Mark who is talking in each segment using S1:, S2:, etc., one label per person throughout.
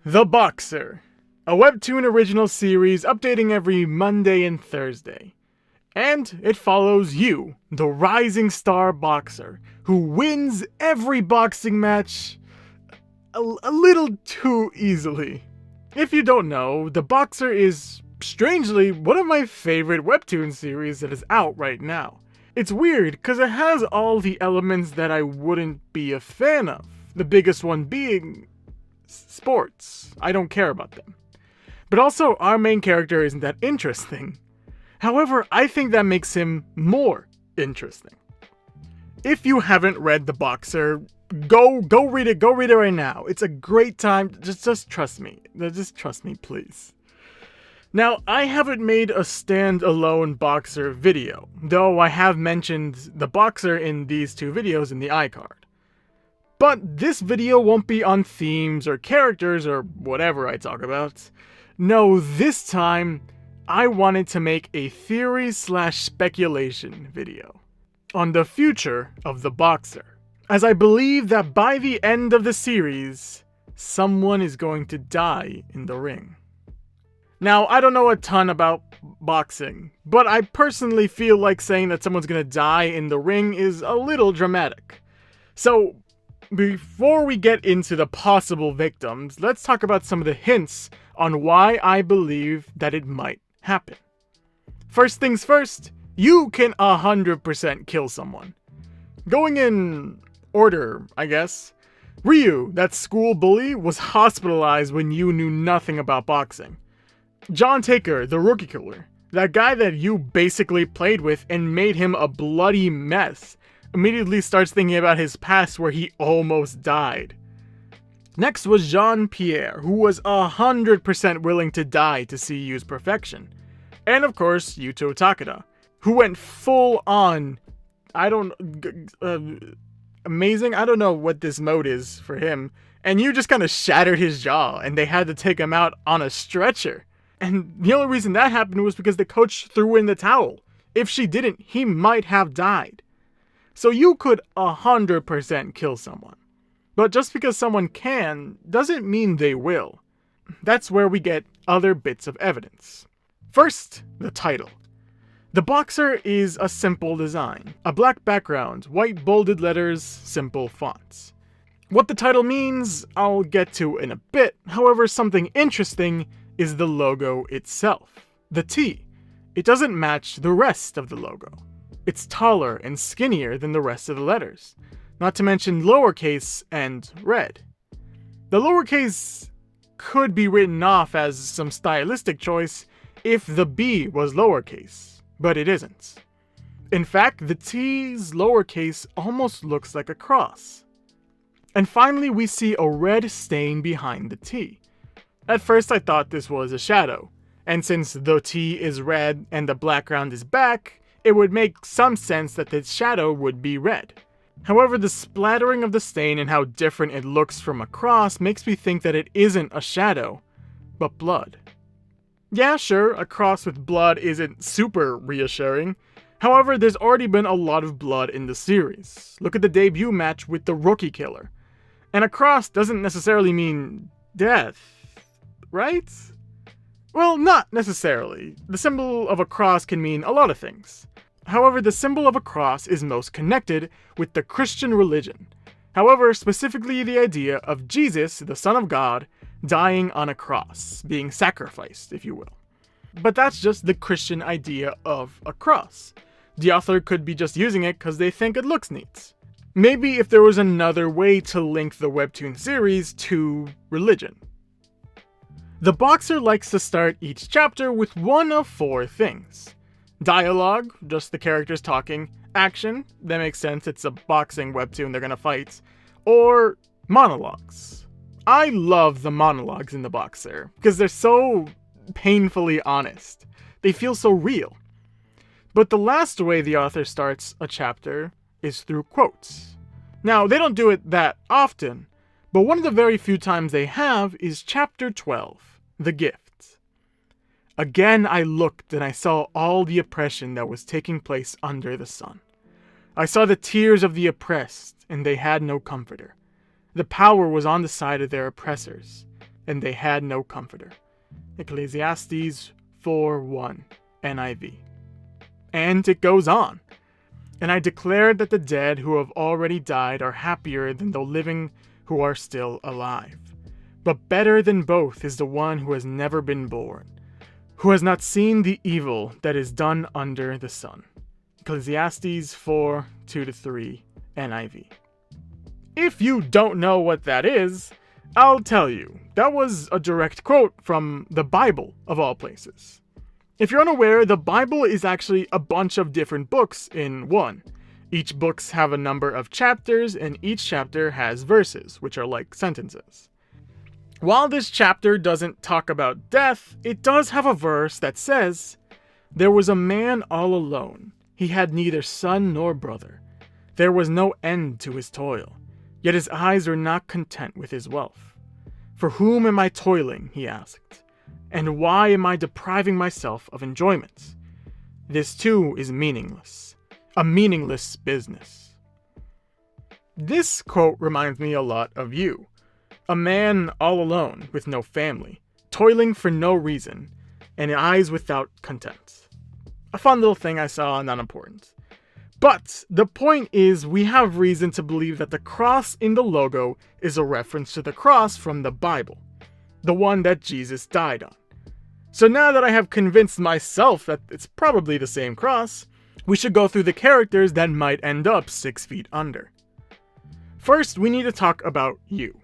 S1: The Boxer, a WEBTOON original series updating every Monday and Thursday. And it follows you, the rising star boxer, who wins every boxing match a little too easily. If you don't know, The Boxer is, strangely, one of my favorite WEBTOON series that is out right now. It's weird, because it has all the elements that I wouldn't be a fan of, the biggest one being sports. I don't care about them. But also, our main character isn't that interesting. However, I think that makes him more interesting. If you haven't read The Boxer, go read it right now. It's a great time. Just trust me. Just trust me, please. Now, I haven't made a standalone Boxer video, though I have mentioned The Boxer in these two videos in the iCard. But this video won't be on themes or characters or whatever I talk about. No, this time, I wanted to make a theory/speculation video on the future of The Boxer, as I believe that by the end of the series, someone is going to die in the ring. Now, I don't know a ton about boxing, but I personally feel like saying that someone's gonna die in the ring is a little dramatic. So, before we get into the possible victims, let's talk about some of the hints on why I believe that it might happen. First things first, you can 100% kill someone. Going in order, I guess. Ryu, that school bully, was hospitalized when you knew nothing about boxing. John Taker, the rookie killer, that guy that you basically played with and made him a bloody mess, immediately starts thinking about his past where he almost died. Next was Jean-Pierre, who was 100% willing to die to see Yu's perfection. And of course, Yuto Takeda, who went full on, amazing, I don't know what this mode is for him, and you just kind of shattered his jaw, and they had to take him out on a stretcher. And the only reason that happened was because the coach threw in the towel. If she didn't, he might have died. So you could 100% kill someone. But just because someone can, doesn't mean they will. That's where we get other bits of evidence. First, the title. The Boxer is a simple design. A black background, white bolded letters, simple fonts. What the title means, I'll get to in a bit. However, something interesting is the logo itself. The T. It doesn't match the rest of the logo. It's taller and skinnier than the rest of the letters. Not to mention lowercase and red. The lowercase could be written off as some stylistic choice if the B was lowercase, but it isn't. In fact, the T's lowercase almost looks like a cross. And finally, we see a red stain behind the T. At first I thought this was a shadow, and since the T is red and the background is black, it would make some sense that the shadow would be red. However, the splattering of the stain and how different it looks from a cross makes me think that it isn't a shadow, but blood. Yeah, sure, a cross with blood isn't super reassuring. However, there's already been a lot of blood in the series. Look at the debut match with the rookie killer. And a cross doesn't necessarily mean death, right? Well, not necessarily. The symbol of a cross can mean a lot of things. However, the symbol of a cross is most connected with the Christian religion. However, specifically the idea of Jesus, the Son of God, dying on a cross, being sacrificed, if you will. But that's just the Christian idea of a cross. The author could be just using it because they think it looks neat. Maybe if there was another way to link the WEBTOON series to religion. The Boxer likes to start each chapter with one of four things. Dialogue, just the characters talking. Action, that makes sense, it's a boxing webtoon, they're gonna fight. Or monologues. I love the monologues in The Boxer, because they're so painfully honest. They feel so real. But the last way the author starts a chapter is through quotes. Now, they don't do it that often, but one of the very few times they have is chapter 12, The Gift. Again I looked and I saw all the oppression that was taking place under the sun. I saw the tears of the oppressed, and they had no comforter. The power was on the side of their oppressors. and they had no comforter. Ecclesiastes 4:1 NIV. And it goes on. And I declare that the dead who have already died are happier than the living who are still alive. But better than both is the one who has never been born, who has not seen the evil that is done under the sun. Ecclesiastes 4:2-3 NIV. If you don't know what that is, I'll tell you. That was a direct quote from the Bible, of all places. If you're unaware, the Bible is actually a bunch of different books in one. Each books have a number of chapters, and each chapter has verses, which are like sentences. While this chapter doesn't talk about death, it does have a verse that says, "There was a man all alone. He had neither son nor brother. There was no end to his toil, yet his eyes were not content with his wealth. For whom am I toiling?" he asked, "and why am I depriving myself of enjoyment? This too is meaningless, a meaningless business." This quote reminds me a lot of you. A man all alone, with no family, toiling for no reason, and eyes without content. A fun little thing I saw, not important. But the point is, we have reason to believe that the cross in the logo is a reference to the cross from the Bible, the one that Jesus died on. So now that I have convinced myself that it's probably the same cross, we should go through the characters that might end up 6 feet under. First, we need to talk about Yu.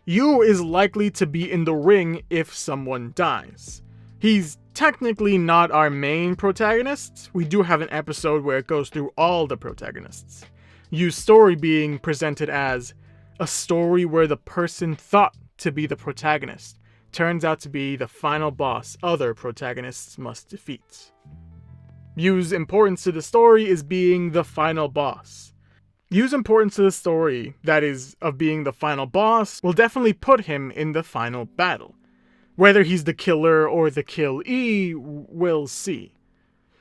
S1: Yu is likely to be in the ring if someone dies. He's technically not our main protagonist. We do have an episode where it goes through all the protagonists. Yu's story being presented as a story where the person thought to be the protagonist turns out to be the final boss other protagonists must defeat. Yu's importance to the story is being the final boss. Yu's importance to the story, that is, of being the final boss, will definitely put him in the final battle. Whether he's the killer or the killee, we'll see.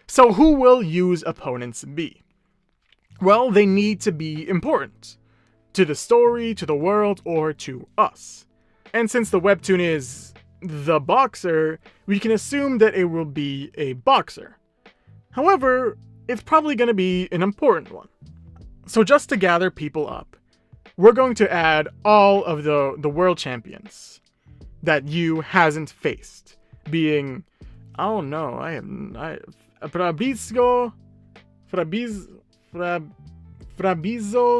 S1: So who will Yu's opponents be? Well, they need to be important. To the story, to the world, or to us. And since the webtoon is the boxer, we can assume that it will be a boxer. However, it's probably going to be an important one. So just to gather people up, we're going to add all of the world champions that Yu hasn't faced, being, Fabrizio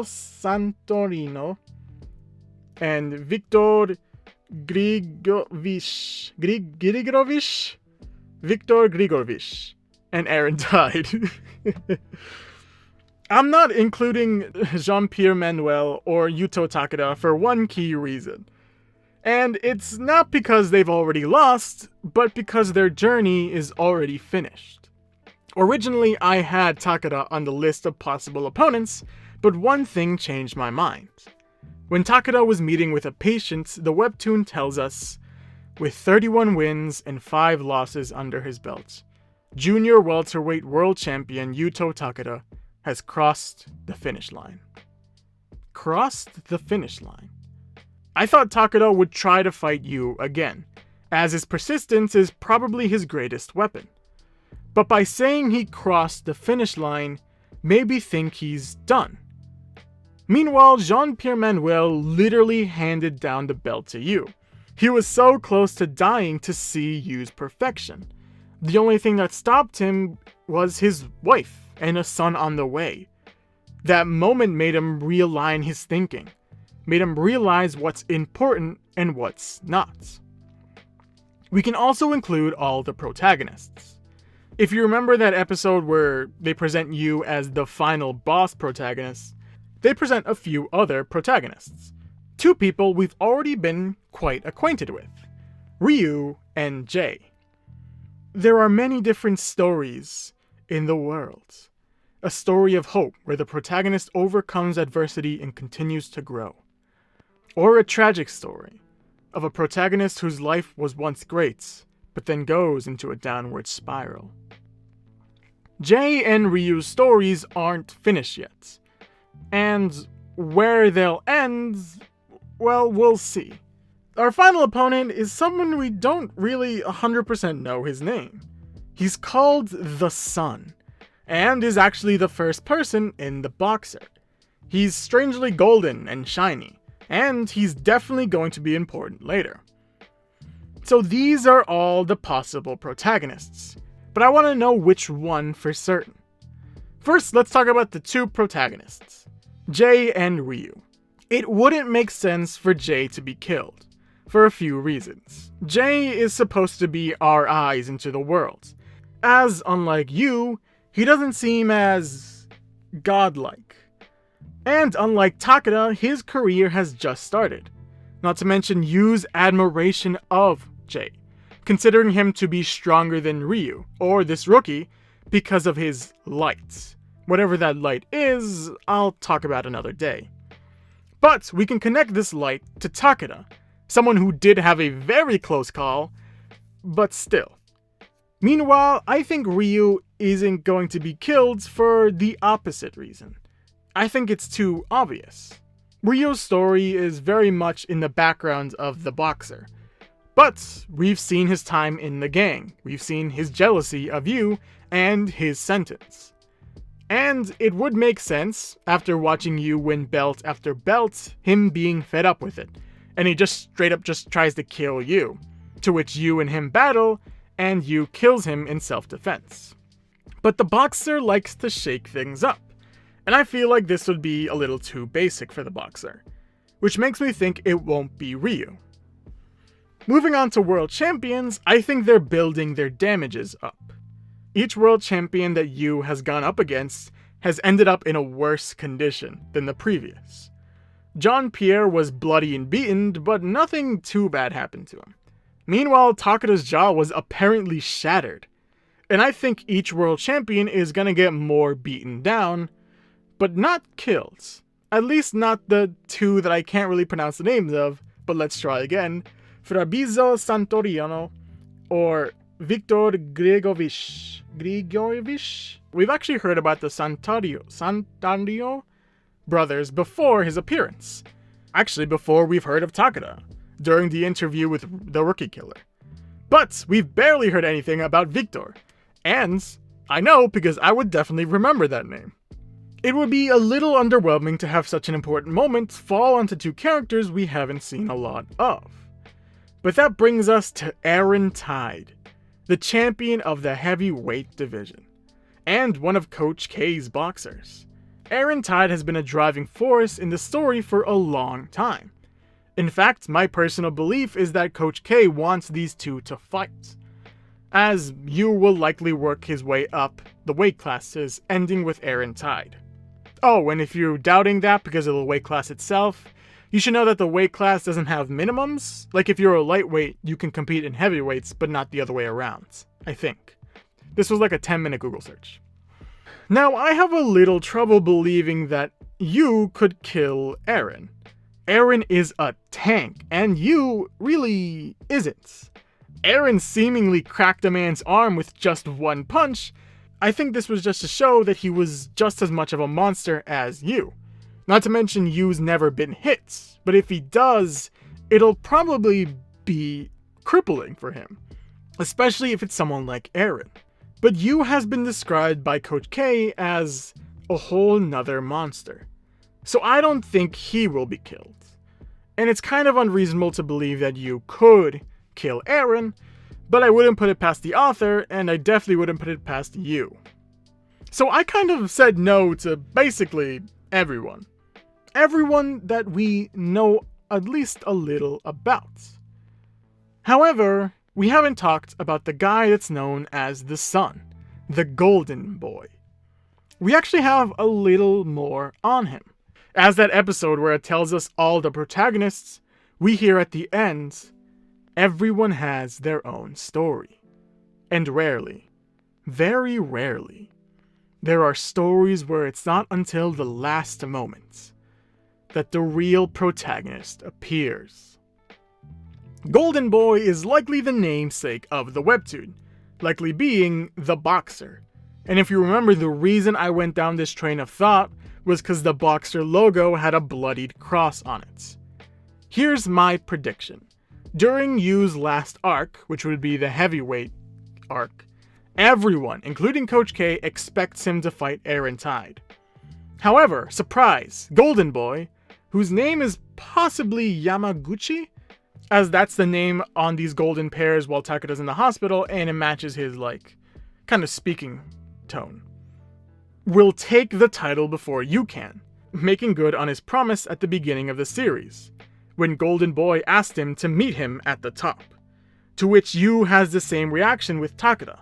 S1: Santorino, and Victor Grigorovich, and Aaron died. I'm not including Jean-Pierre Manuel or Yuto Takeda for one key reason. And it's not because they've already lost, but because their journey is already finished. Originally, I had Takeda on the list of possible opponents, but one thing changed my mind. When Takeda was meeting with a patient, the webtoon tells us, with 31 wins and 5 losses under his belt, junior welterweight world champion Yuto Takeda has crossed the finish line. Crossed the finish line. I thought Takeda would try to fight Yu again, as his persistence is probably his greatest weapon. But by saying he crossed the finish line, maybe think he's done. Meanwhile, Jean-Pierre Manuel literally handed down the belt to Yu. He was so close to dying to see Yu's perfection. The only thing that stopped him was his wife and a son on the way. That moment made him realign his thinking, made him realize what's important and what's not. We can also include all the protagonists. If you remember that episode where they present Yu as the final boss protagonist, they present a few other protagonists. 2 people we've already been quite acquainted with, Ryu and Jay. There are many different stories in the world. A story of hope where the protagonist overcomes adversity and continues to grow. Or a tragic story of a protagonist whose life was once great, but then goes into a downward spiral. Jay and Ryu's stories aren't finished yet. And where they'll end, well, we'll see. Our final opponent is someone we don't really 100% know his name. He's called the Sun, and is actually the first person in the box art. He's strangely golden and shiny, and he's definitely going to be important later. So these are all the possible protagonists, but I want to know which one for certain. First, let's talk about the two protagonists, Jay and Ryu. It wouldn't make sense for Jay to be killed, for a few reasons. Jay is supposed to be our eyes into the world, as unlike you, he doesn't seem as godlike. And unlike Takeda, his career has just started. Not to mention Yu's admiration of Jay, considering him to be stronger than Ryu, or this rookie, because of his light. Whatever that light is, I'll talk about another day. But we can connect this light to Takeda, someone who did have a very close call, but still. Meanwhile, I think Ryu isn't going to be killed for the opposite reason. I think it's too obvious. Ryu's story is very much in the background of the boxer. But we've seen his time in the gang, we've seen his jealousy of you, and his sentence. And it would make sense, after watching you win belt after belt, him being fed up with it. And he just straight up just tries to kill you. To which you and him battle, and you kills him in self-defense. But the boxer likes to shake things up, and I feel like this would be a little too basic for the boxer, which makes me think it won't be Ryu. Moving on to world champions, I think they're building their damages up. Each world champion that Yu has gone up against has ended up in a worse condition than the previous. Jean-Pierre was bloody and beaten, but nothing too bad happened to him. Meanwhile, Takeda's jaw was apparently shattered, and I think each world champion is gonna get more beaten down, but not killed. At least not the two that I can't really pronounce the names of, but let's try again. Fabrizio Santoriano or Victor Grigorovich. We've actually heard about the Santario brothers before his appearance. Actually, before we've heard of Takeda, during the interview with the Rookie Killer. But we've barely heard anything about Victor, and I know because I would definitely remember that name. It would be a little underwhelming to have such an important moment fall onto two characters we haven't seen a lot of. But that brings us to Aaron Tide, the champion of the heavyweight division, and one of Coach K's boxers. Aaron Tide has been a driving force in the story for a long time. In fact, my personal belief is that Coach K wants these two to fight, as Yu will likely work his way up the weight classes, ending with Aaron Tide. Oh, and if you're doubting that because of the weight class itself, you should know that the weight class doesn't have minimums. Like if you're a lightweight, you can compete in heavyweights, but not the other way around, I think. This was like a 10-minute Google search. Now, I have a little trouble believing that Yu could kill Aaron. Aaron is a tank, and Yu really isn't. Aaron seemingly cracked a man's arm with just one punch. I think this was just to show that he was just as much of a monster as Yu. Not to mention Yu's never been hit, but if he does, it'll probably be crippling for him. Especially if it's someone like Aaron. But Yu has been described by Coach K as a whole nother monster. So I don't think he will be killed. And it's kind of unreasonable to believe that Yu could kill Aaron, but I wouldn't put it past the author, and I definitely wouldn't put it past Yu. So I kind of said no to basically everyone. Everyone that we know at least a little about. However, we haven't talked about the guy that's known as the Sun, the Golden Boy. We actually have a little more on him. As that episode where it tells us all the protagonists, we hear at the end, everyone has their own story. And rarely, very rarely, there are stories where it's not until the last moment that the real protagonist appears. Golden Boy is likely the namesake of the webtoon, likely being the boxer. And if you remember, the reason I went down this train of thought was because the boxer logo had a bloodied cross on it. Here's my prediction. During Yu's last arc, which would be the heavyweight arc, everyone, including Coach K, expects him to fight Eren Tide. However, surprise, Golden Boy, whose name is possibly Yamaguchi, as that's the name on these golden pairs while Takada's in the hospital, and it matches his, kind of speaking tone, will take the title before Yu can, making good on his promise at the beginning of the series, when Golden Boy asked him to meet him at the top. To which Yu has the same reaction with Takada,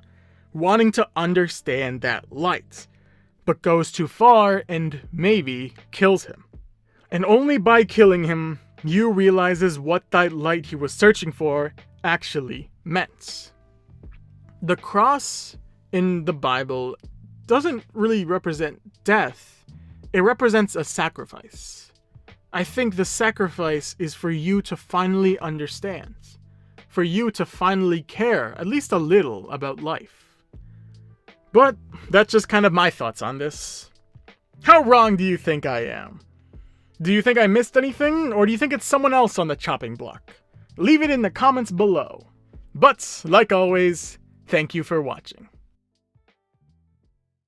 S1: wanting to understand that light, but goes too far and maybe kills him. And only by killing him, Yu realizes what that light he was searching for actually meant. The cross in the Bible doesn't really represent death, it represents a sacrifice. I think the sacrifice is for you to finally understand, for you to finally care, at least a little, about life. But that's just kind of my thoughts on this. How wrong do you think I am? Do you think I missed anything, or do you think it's someone else on the chopping block? Leave it in the comments below. But, like always, thank you for watching.